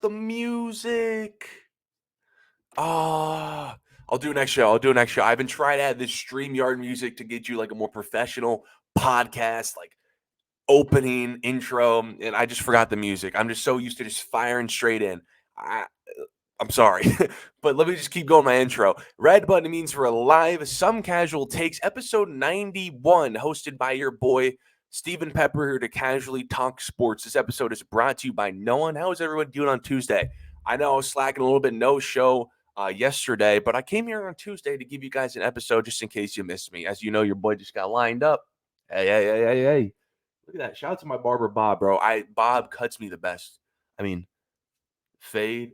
The music. Ah, I'll do next show. I'll do next show. I've been trying to add this StreamYard music to get you like a more professional podcast, like opening intro, and I just forgot the music. I'm just so used to just firing straight in. I, I'm sorry, but let me just keep going my intro. Red button means for a live, some casual takes, episode 91, hosted by your boy Stephen Pepper here to casually talk sports. This episode is brought to you by no one. How is everyone doing on Tuesday? I know I was slacking a little bit, no show yesterday, but I came here on Tuesday to give you guys an episode just in case you missed me. As you know, your boy just got lined up. Hey. Look at that. Shout out to my barber Bob, bro. Bob cuts me the best. I mean, fade,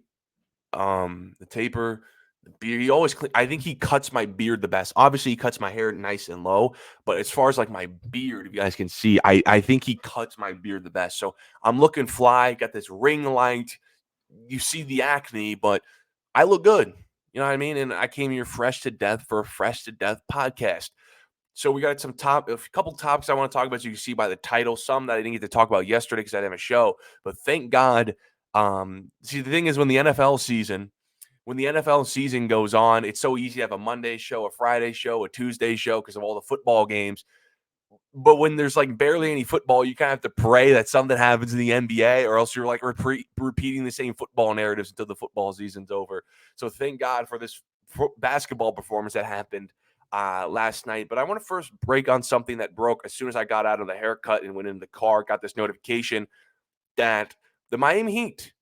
the taper, the beard. He always I think he cuts my beard the best. Obviously, he cuts my hair nice and low, but as far as like my beard, if you guys can see, I think he cuts my beard the best. So I'm looking fly, got this ring light. You see the acne, but I look good. You know what I mean? And I came here fresh to death for a fresh to death podcast. So we got a couple topics I want to talk about. As you can see by the title, some that I didn't get to talk about yesterday because I didn't have a show. But thank God. See, the thing is, when the NFL season goes on, it's so easy to have a Monday show, a Friday show, a Tuesday show because of all the football games. But when there's like barely any football, you kind of have to pray that something happens in the NBA, or else you're like repeating the same football narratives until the football season's over. So thank God for this basketball performance that happened last night. But I want to first break on something that broke as soon as I got out of the haircut and went in the car, got this notification that the Miami Heat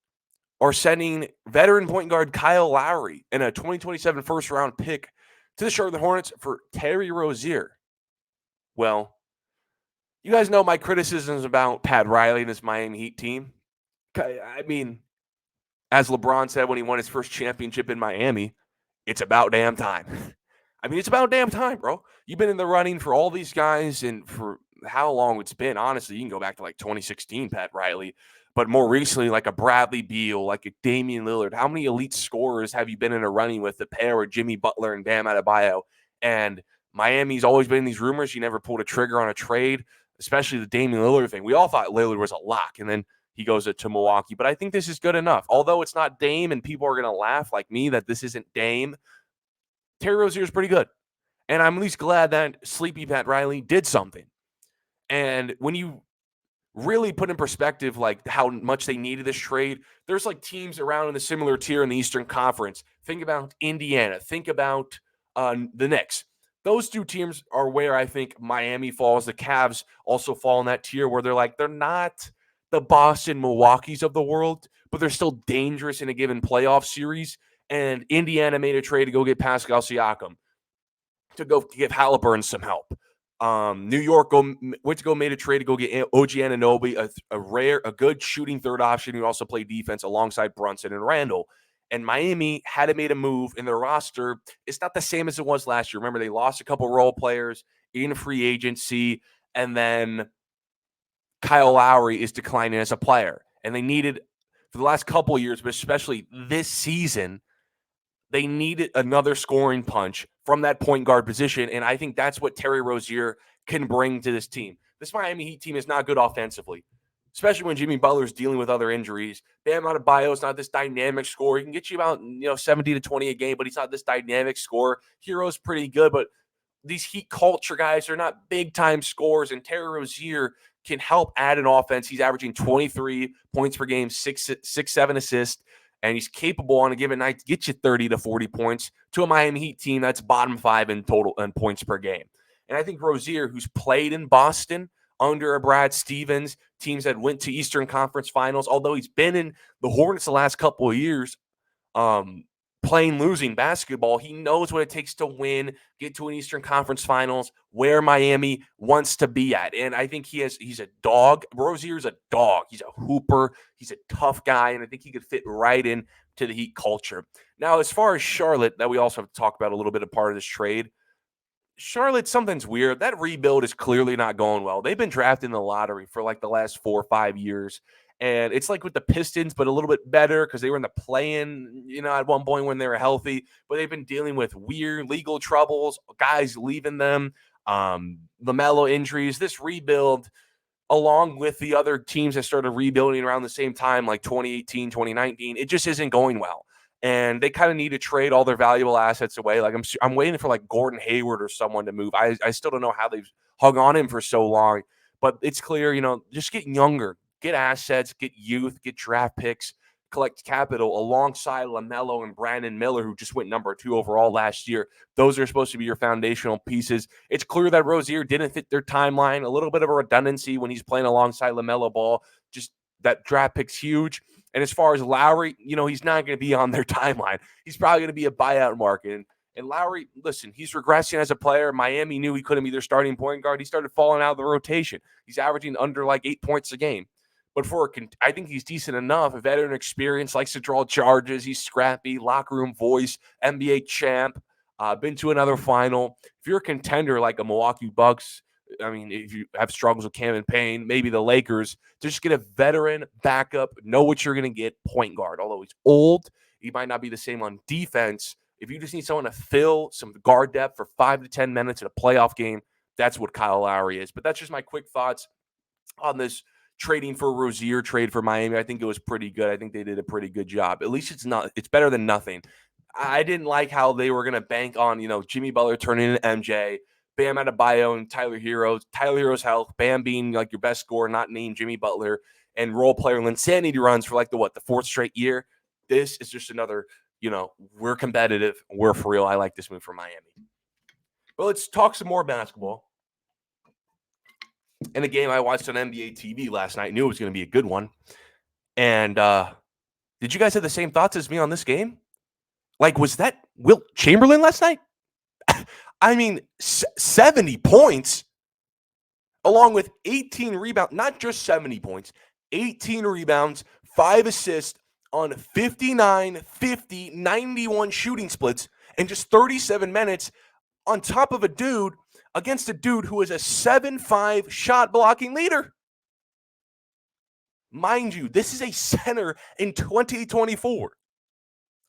are sending veteran point guard Kyle Lowry and a 2027 first round pick to the Charlotte Hornets for Terry Rozier. Well, you guys know my criticisms about Pat Riley and his Miami Heat team. I mean, as LeBron said when he won his first championship in Miami, it's about damn time. I mean, it's about damn time, bro. You've been in the running for all these guys and for how long it's been. Honestly, you can go back to like 2016, Pat Riley. But more recently, like a Bradley Beal, like a Damian Lillard. How many elite scorers have you been in a running with the pair with Jimmy Butler and Bam Adebayo? And Miami's always been in these rumors. You never pulled a trigger on a trade, especially the Damian Lillard thing. We all thought Lillard was a lock, and then he goes to Milwaukee. But I think this is good enough. Although it's not Dame, and people are going to laugh like me that this isn't Dame, Terry Rozier is pretty good. And I'm at least glad that Sleepy Pat Riley did something. And when you really put in perspective like how much they needed this trade, there's like teams around in the similar tier in the Eastern Conference. Think about Indiana. Think about the Knicks. Those two teams are where I think Miami falls. The Cavs also fall in that tier where they're not the Boston Milwaukees of the world, but they're still dangerous in a given playoff series. And Indiana made a trade to go get Pascal Siakam, to go give Halliburton some help. New York went to go made a trade to go get OG Anunoby, a good shooting third option who also played defense alongside Brunson and Randall. And Miami hadn't made a move in their roster. It's not the same as it was last year. Remember, they lost a couple role players in free agency, and then Kyle Lowry is declining as a player. And they needed, for the last couple of years, but especially this season, they needed another scoring punch from that point guard position, and I think that's what Terry Rozier can bring to this team. This Miami Heat team is not good offensively, especially when Jimmy Butler's dealing with other injuries. Bam Adebayo is not this dynamic scorer. He can get you about 70 to 20 a game, but he's not this dynamic scorer. Hero's pretty good, but these Heat culture guys are not big-time scorers, and Terry Rozier can help add an offense. He's averaging 23 points per game, 7 assists, and he's capable on a given night to get you 30 to 40 points to a Miami Heat team that's bottom 5 in total in points per game. And I think Rozier, who's played in Boston under a Brad Stevens, teams that went to Eastern Conference Finals, although he's been in the Hornets the last couple of years, playing losing basketball, he knows what it takes to win, get to an Eastern Conference Finals, where Miami wants to be at. And I think he's a dog. Rozier's a dog. He's a hooper. He's a tough guy, and I think he could fit right in to the Heat culture. Now, as far as Charlotte, that we also have to talk about a little bit of part of this trade, Charlotte, something's weird. That rebuild is clearly not going well. They've been drafted in the lottery for like the last 4 or 5 years. And it's like with the Pistons, but a little bit better because they were in the play-in, at one point when they were healthy. But they've been dealing with weird legal troubles, guys leaving them, LaMelo injuries. This rebuild, along with the other teams that started rebuilding around the same time, like 2018, 2019, it just isn't going well. And they kind of need to trade all their valuable assets away. Like I'm waiting for like Gordon Hayward or someone to move. I still don't know how they've hung on him for so long, but it's clear, just get younger, get assets, get youth, get draft picks, collect capital alongside LaMelo and Brandon Miller, who just went number 2 overall last year. Those are supposed to be your foundational pieces. It's clear that Rozier didn't fit their timeline. A little bit of a redundancy when he's playing alongside LaMelo Ball. Just that draft pick's huge. And as far as Lowry, he's not going to be on their timeline. He's probably going to be a buyout market. And Lowry, listen, he's regressing as a player. Miami knew he couldn't be their starting point guard. He started falling out of the rotation. He's averaging under like 8 points a game. But I think he's decent enough. A veteran experience, likes to draw charges. He's scrappy, locker room voice, NBA champ, been to another final. If you're a contender like a Milwaukee Bucks, I mean, if you have struggles with Cam and Payne, maybe the Lakers, just get a veteran backup, know what you're going to get, point guard. Although he's old, he might not be the same on defense. If you just need someone to fill some guard depth for 5 to 10 minutes in a playoff game, that's what Kyle Lowry is. But that's just my quick thoughts on this trading for Rozier trade for Miami. I think it was pretty good. I think they did a pretty good job. At least it's better than nothing. I didn't like how they were going to bank on, Jimmy Butler turning into MJ, Bam Adebayo and Tyler Hero's health, Bam being like your best scorer, not named Jimmy Butler, and role player Linsanity runs for like the 4th straight year. This is just another, we're competitive. We're for real. I like this move for Miami. But let's talk some more basketball. In a game I watched on NBA TV last night, knew it was going to be a good one. And did you guys have the same thoughts as me on this game? Like, was that Wilt Chamberlain last night? I mean, 70 points along with 18 rebounds, not just 70 points, 18 rebounds, 5 assists on 59, 50, 91 shooting splits in just 37 minutes on top of a dude against a dude who is a 7'5" shot blocking leader. Mind you, this is a center in 2024.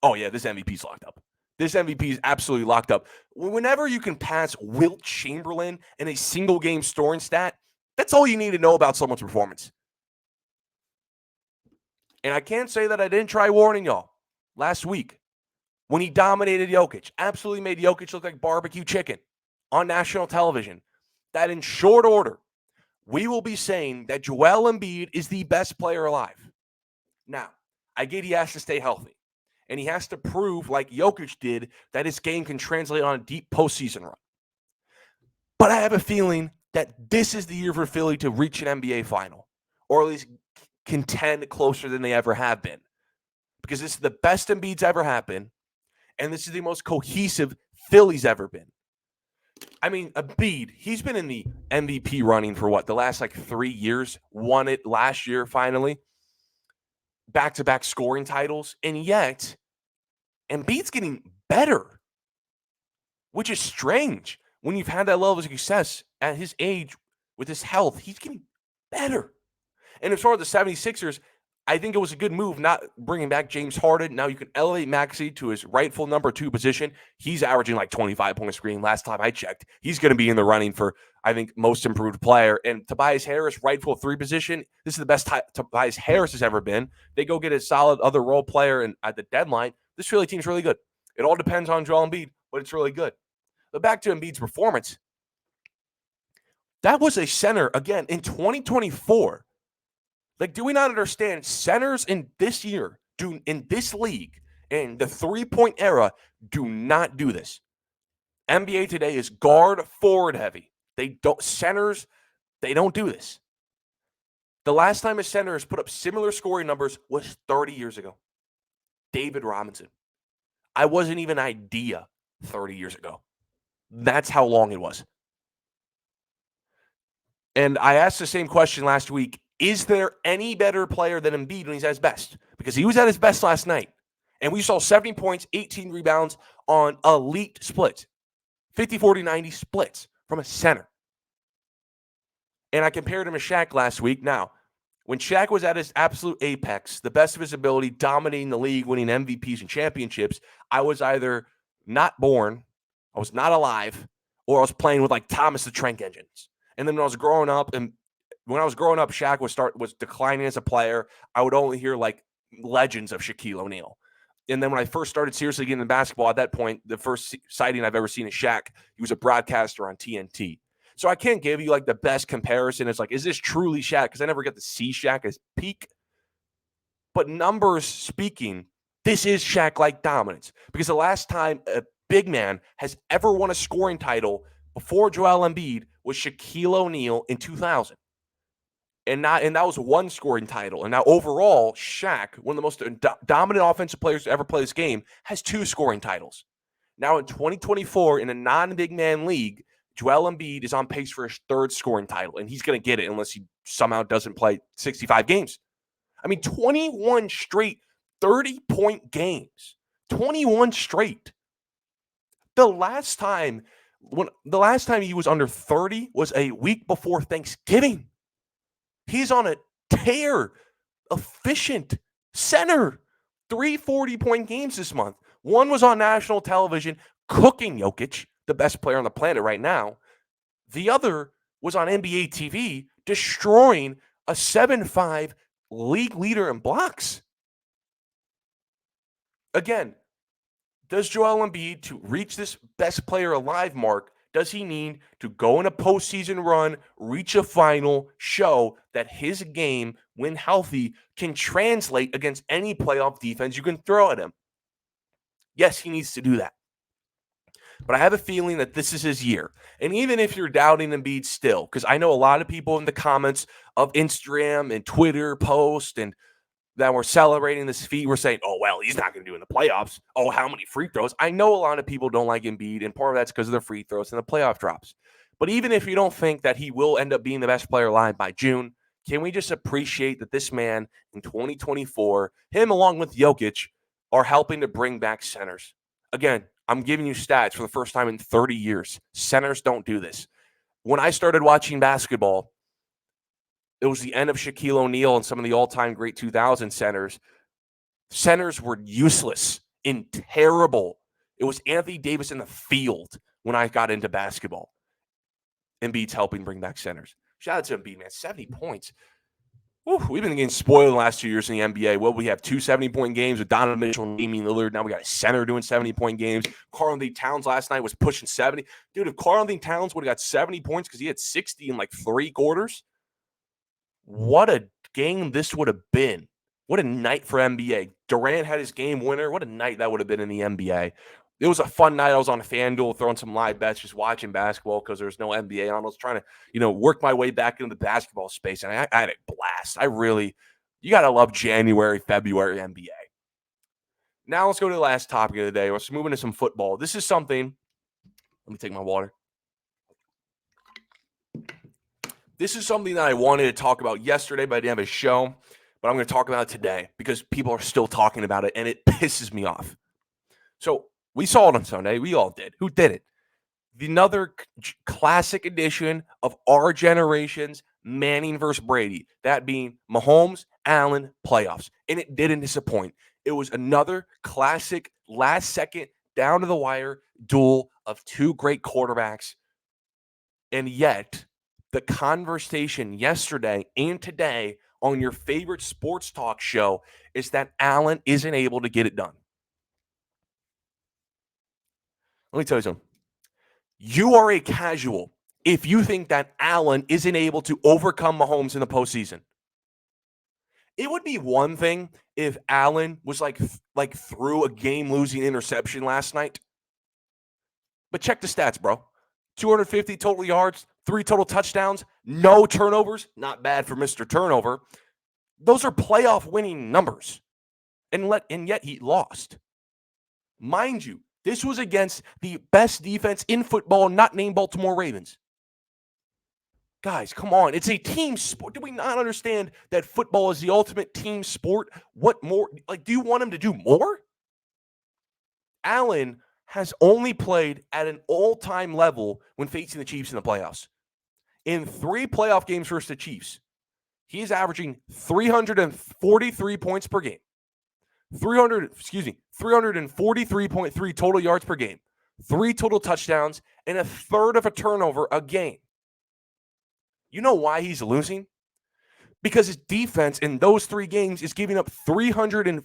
Oh, yeah, this MVP's locked up. This MVP is absolutely locked up. Whenever you can pass Wilt Chamberlain in a single game scoring stat, that's all you need to know about someone's performance. And I can't say that I didn't try warning y'all last week when he dominated Jokic, absolutely made Jokic look like barbecue chicken on national television, that in short order, we will be saying that Joel Embiid is the best player alive. Now, I get he has to stay healthy, and he has to prove, like Jokic did, that his game can translate on a deep postseason run. But I have a feeling that this is the year for Philly to reach an NBA final, or at least contend closer than they ever have been. Because this is the best Embiid's ever happened, and this is the most cohesive Philly's ever been. I mean, Embiid, he's been in the MVP running for the last 3 years, won it last year finally, back-to-back scoring titles, and yet Embiid's getting better, which is strange. When you've had that level of success at his age with his health, he's getting better. And as far as the 76ers, I think it was a good move not bringing back James Harden. Now you can elevate Maxey to his rightful number 2 position. He's averaging 25 points per game last time I checked. He's going to be in the running for, I think, most improved player. And Tobias Harris, rightful 3 position. This is the best Tobias Harris has ever been. They go get a solid other role player at the deadline. This Philly team's really good. It all depends on Joel Embiid, but it's really good. But back to Embiid's performance. That was a center, again, in 2024. Do we not understand centers in this year, in this league, in the 3-point era, do not do this. NBA today is guard forward heavy. Centers, they don't do this. The last time a center has put up similar scoring numbers was 30 years ago. David Robinson. I wasn't even an idea 30 years ago. That's how long it was. And I asked the same question last week. Is there any better player than Embiid when he's at his best? Because he was at his best last night. And we saw 70 points, 18 rebounds on elite splits. 50, 40, 90 splits from a center. And I compared him to Shaq last week. Now, when Shaq was at his absolute apex, the best of his ability, dominating the league, winning MVPs and championships, I was either not born, I was not alive, or I was playing with Thomas the Tank Engines. And then when I was growing up and when I was growing up, Shaq was declining as a player. I would only hear like legends of Shaquille O'Neal. And then when I first started seriously getting into basketball, at that point, the first sighting I've ever seen of Shaq, he was a broadcaster on TNT. So I can't give you like the best comparison. It's like, is this truly Shaq? Because I never got to see Shaq at his peak. But numbers speaking, this is Shaq-like dominance. Because the last time a big man has ever won a scoring title before Joel Embiid was Shaquille O'Neal in 2000. And that was one scoring title. And now overall, Shaq, one of the most dominant offensive players to ever play this game, has 2 scoring titles. Now in 2024, in a non-big man league, Joel Embiid is on pace for his 3rd scoring title, and he's going to get it unless he somehow doesn't play 65 games. I mean, 21 straight 30-point games. 21 straight. The last time he was under 30 was a week before Thanksgiving. He's on a tear. Efficient center. 3 40-point games this month. One was on national television, cooking Jokic, the best player on the planet right now. The other was on NBA TV, destroying a 7-5 league leader in blocks. Again, does Joel Embiid, to reach this best player alive mark, does he need to go in a postseason run, reach a final, show that his game, when healthy, can translate against any playoff defense you can throw at him? Yes, he needs to do that. But I have a feeling that this is his year. And even if you're doubting Embiid still, because I know a lot of people in the comments of Instagram and Twitter posts and that were celebrating this feat were saying, oh, well, he's not going to do in the playoffs. Oh, how many free throws? I know a lot of people don't like Embiid, and part of that's because of the free throws and the playoff drops. But even if you don't think that he will end up being the best player alive by June, can we just appreciate that this man in 2024, him along with Jokic, are helping to bring back centers? Again, I'm giving you stats for the first time in 30 years. Centers don't do this. When I started watching basketball, it was the end of Shaquille O'Neal and some of the all-time great 2000 centers. Centers were useless and terrible. It was Anthony Davis in the field when I got into basketball. Embiid's helping bring back centers. Shout out to Embiid, man. 70 points. Whew, we've been getting spoiled in the last 2 years in the NBA. Well, we have 2 70-point games with Donovan Mitchell and Damian Lillard. Now we got a center doing 70-point games. Karl-Anthony Towns last night was pushing 70. Dude, if Karl-Anthony Towns would have got 70 points because he had 60 in like 3 quarters, what a game this would have been. What a night for NBA. Durant had his game winner. What a night that would have been in the NBA. It was a fun night. I was on FanDuel throwing some live bets, just watching basketball because there's no NBA on. I was trying to, work my way back into the basketball space, and I had a blast. You got to love January, February NBA. Now let's go to the last topic of the day. Let's move into some football. This is something. Let me take my water. This is something that I wanted to talk about yesterday, but I didn't have a show. But I'm going to talk about it today because people are still talking about it, and it pisses me off. So we saw it on Sunday. We all did. Who did it? Another classic edition of our generation's Manning versus Brady. That being Mahomes, Allen playoffs. And it didn't disappoint. It was another classic, last-second, down-to-the-wire duel of 2 great quarterbacks. And yet, the conversation yesterday and today on your favorite sports talk show is that Allen isn't able to get it done. Let me tell you something. You are a casual if you think that Allen isn't able to overcome Mahomes in the postseason. It would be one thing if Allen was like threw a game-losing interception last night. But check the stats, bro. 250 total yards, 3 total touchdowns, no turnovers. Not bad for Mr. Turnover. Those are playoff winning numbers. And yet he lost. Mind you, this was against the best defense in football, not named Baltimore Ravens. Guys, come on. It's a team sport. Do we not understand that football is the ultimate team sport? What more? Do you want him to do more? Allen has only played at an all-time level when facing the Chiefs in the playoffs. In 3 playoff games versus the Chiefs, he is averaging 343 points per game. 343.3 total yards per game. 3 total touchdowns, and a third of a turnover a game. You know why he's losing? because his defense in those 3 games is giving up 300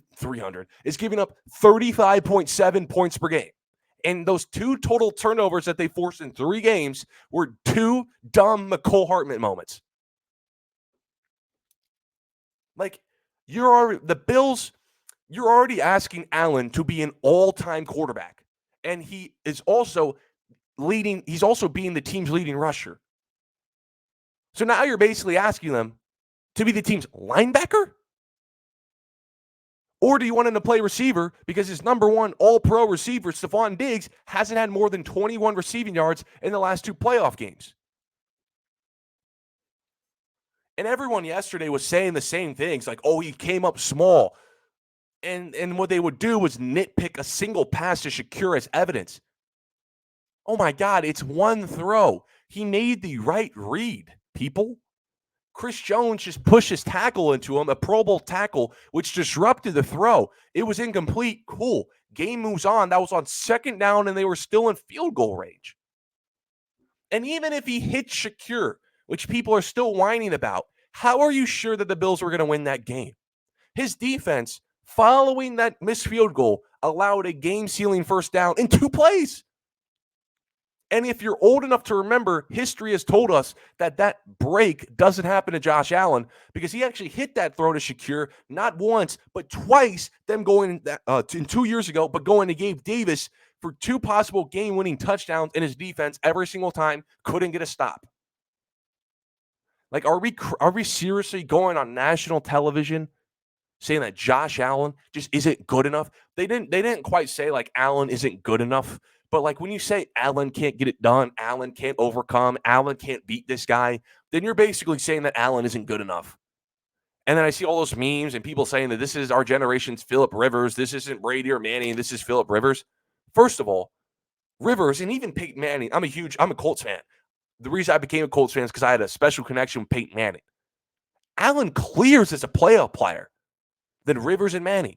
is giving up 35.7 points per game. And those 2 total turnovers that they forced in 3 games were 2 dumb McCole Hartman moments. Like, the Bills, you're already asking Allen to be an all-time quarterback. And he is also he's also being the team's leading rusher. So now you're basically asking them to be the team's linebacker? Or do you want him to play receiver because his number 1 all-pro receiver, Stephon Diggs, hasn't had more than 21 receiving yards in the last 2 playoff games? And everyone yesterday was saying the same things, like, oh, he came up small. And what they would do was nitpick a single pass to Shakir as evidence. Oh my God, it's one throw. He made the right read, people. Chris Jones just pushed his tackle into him, a Pro Bowl tackle, which disrupted the throw. It was incomplete. Cool. Game moves on. That was on 2nd down, and they were still in field goal range. And even if he hit Shakir, which people are still whining about, how are you sure that the Bills were going to win that game? His defense, following that missed field goal, allowed a game-sealing 1st down in 2 plays. And if you're old enough to remember, history has told us that break doesn't happen to Josh Allen because he actually hit that throw to Shakir not once, but twice, them going in 2 years ago, but going to Gabe Davis for 2 possible game-winning touchdowns in his defense every single time, couldn't get a stop. Like, are we seriously going on national television saying that Josh Allen just isn't good enough? They didn't quite say like Allen isn't good enough, but like when you say Allen can't get it done, Allen can't overcome, Allen can't beat this guy, then you're basically saying that Allen isn't good enough. And then I see all those memes and people saying that this is our generation's Phillip Rivers, this isn't Brady or Manning, this is Phillip Rivers. First of all, Rivers and even Peyton Manning, I'm a Colts fan. The reason I became a Colts fan is because I had a special connection with Peyton Manning. Allen clears as a playoff player than Rivers and Manning.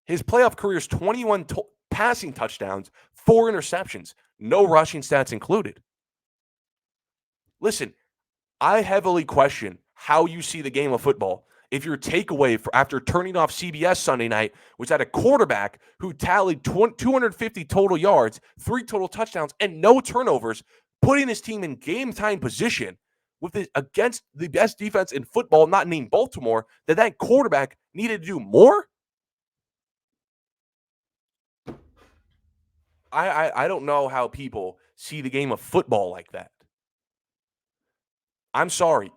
His playoff career is 21 passing touchdowns, 4 interceptions, no rushing stats included. Listen, I heavily question how you see the game of football if your takeaway after turning off CBS Sunday night was that a quarterback who tallied 250 total yards, 3 total touchdowns, and no turnovers, putting his team in game-time position against the best defense in football, not named Baltimore, that quarterback needed to do more? I don't know how people see the game of football like that. I'm sorry.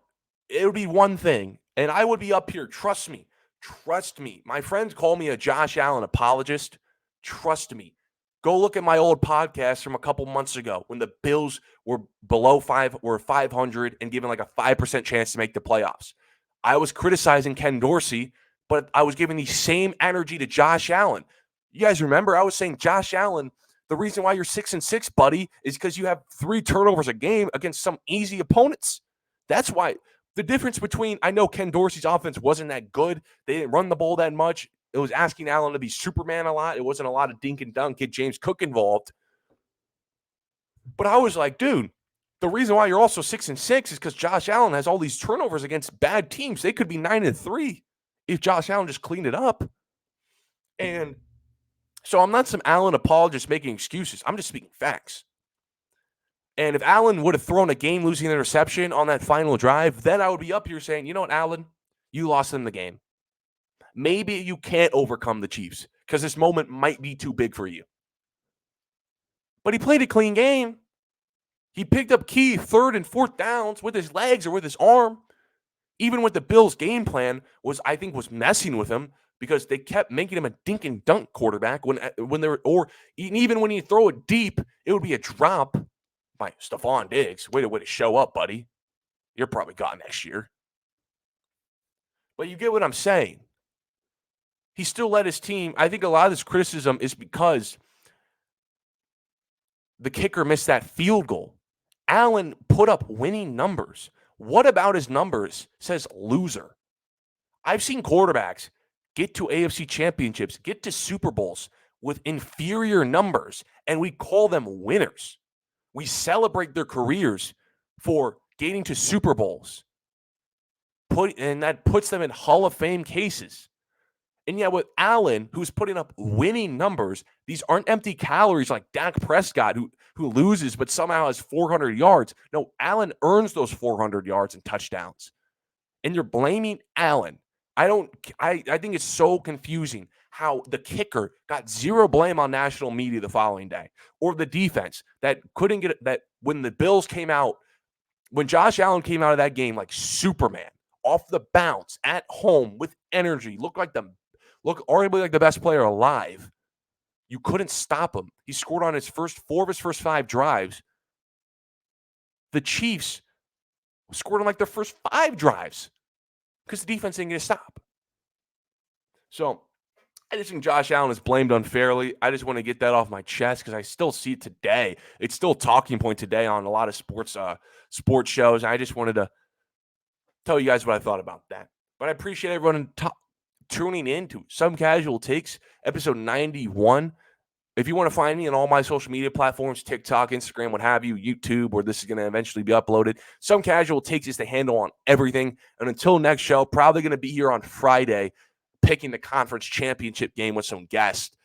It would be one thing, and I would be up here. Trust me. Trust me. My friends call me a Josh Allen apologist. Trust me. Go look at my old podcast from a couple months ago when the Bills were were 500 and given like a 5% chance to make the playoffs. I was criticizing Ken Dorsey, but I was giving the same energy to Josh Allen. You guys remember I was saying Josh Allen, the reason why you're 6-6, buddy, is because you have 3 turnovers a game against some easy opponents. That's why the difference between, I know Ken Dorsey's offense wasn't that good. They didn't run the ball that much. It was asking Allen to be Superman a lot. It wasn't a lot of dink and dunk, get James Cook involved. But I was like, dude, the reason why you're also 6-6 is because Josh Allen has all these turnovers against bad teams. They could be 9-3 if Josh Allen just cleaned it up. And so I'm not some Allen apologist making excuses. I'm just speaking facts. And if Allen would have thrown a game-losing interception on that final drive, then I would be up here saying, you know what, Allen, you lost them the game. Maybe you can't overcome the Chiefs because this moment might be too big for you. But he played a clean game. He picked up key 3rd and 4th downs with his legs or with his arm. Even with the Bills' game plan was messing with him because they kept making him a dink and dunk quarterback when they were, or even when you throw it deep, it would be a drop by Stephon Diggs. Way to show up, buddy. You're probably gone next year. But you get what I'm saying. He still led his team. I think a lot of this criticism is because the kicker missed that field goal. Allen put up winning numbers. What about his numbers says loser? I've seen quarterbacks get to AFC championships, get to Super Bowls with inferior numbers, and we call them winners. We celebrate their careers for getting to Super Bowls. that puts them in Hall of Fame cases. And yet with Allen, who's putting up winning numbers, these aren't empty calories like Dak Prescott, who loses but somehow has 400 yards. No, Allen earns those 400 yards and touchdowns. And you're blaming Allen. I think it's so confusing how the kicker got zero blame on national media the following day, or the defense that couldn't get it, that when the Bills came out, when Josh Allen came out of that game like Superman, off the bounce at home with energy, look arguably like the best player alive. You couldn't stop him. He scored on his first 5 drives. The Chiefs scored on like their first 5 drives because the defense didn't get a stop. So I just think Josh Allen is blamed unfairly. I just want to get that off my chest because I still see it today. It's still a talking point today on a lot of sports shows. I just wanted to tell you guys what I thought about that. But I appreciate everyone tuning in to Some Casual Takes, episode 91. If you want to find me on all my social media platforms, TikTok, Instagram, what have you, YouTube, where this is going to eventually be uploaded, Some Casual Takes is the handle on everything. And until next show, probably going to be here on Friday, picking the conference championship game with some guests.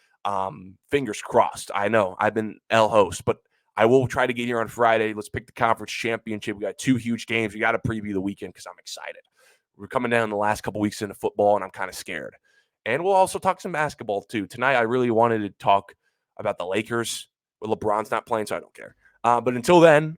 Fingers crossed. I know I've been L host, but I will try to get here on Friday. Let's pick the conference championship. We got 2 huge games. We got to preview the weekend because I'm excited. We're coming down the last couple weeks into football, and I'm kind of scared. And we'll also talk some basketball, too. Tonight, I really wanted to talk about the Lakers, but LeBron's not playing, so I don't care. But until then,